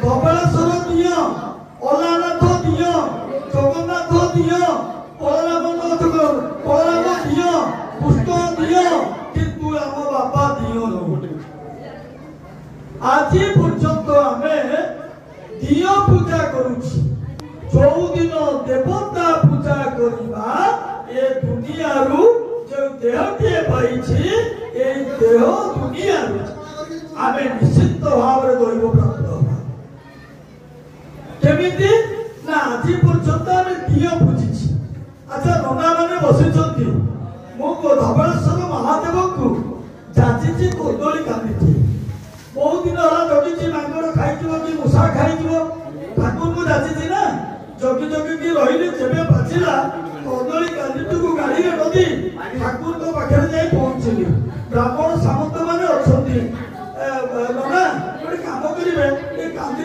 ধবেଳେଶ୍ୱର ଦିଅ, ଅଲାନାଥ ଦିଅ, ଜଗନ୍ନାଥ ଦିଅ, ବଳରାମ ଦିଅ, କୃଷ୍ଣ ଦିଅ, କିନ୍ତୁ ଆମ ବାପା ଦିଅନ। ଆଜି ପର୍ଯ୍ୟନ୍ତ ଆମେ ଦିଅ ପୂଜା କରୁଛି। ଯୋଉଦିନ ଦେବତା ପୂଜା କରିବା ଏ ଦୁନିଆରୁ ଯେଉଁ ଦେହଟିଏ ପାଇଛି এই ଦେହ ଦୁନିଆରୁ ଆମେ ନିଶ୍ଚିତ ଭାବରେ ଦୈବ ପ୍ରାପ୍ତ ହେବା। କେମିତି ନା ଆଜି ପର୍ଯ୍ୟନ୍ତ ଆମେ ଦିଅ ପୂଜିଛି। ଆଚ୍ଛା ନନା ମାନେ ବସିଛନ୍ତି, ମୁଁ ଧବଳେଶ୍ୱର ମହାଦେବଙ୍କୁ ଯାଚିଛି କଦଳୀ କାନ୍ଦିଛି। ବହୁତ ଦିନ ହେଲା ଜଗିଛି, ମାଙ୍କଡ ଖାଇଯିବ କି ମୂଷା ଖାଇଯିବ, ଠାକୁରଙ୍କୁ ଯାଚିଛି ନା। ଜଗି ଜଗିକି ରହିଲି, ଯେବେ ବାଜିଲା କଦଳୀ କାନ୍ଦିଟିକୁ ଗାଡ଼ିରେ ନଦୀ ଠାକୁରଙ୍କ ପାଖରେ ଯାଇ ପହଞ୍ଚିଲି। ବ୍ରାହ୍ମଣ ସାମନ୍ତ ମାନେ ଅଛନ୍ତି, ନନା ଗୋଟେ କାମ କରିବେ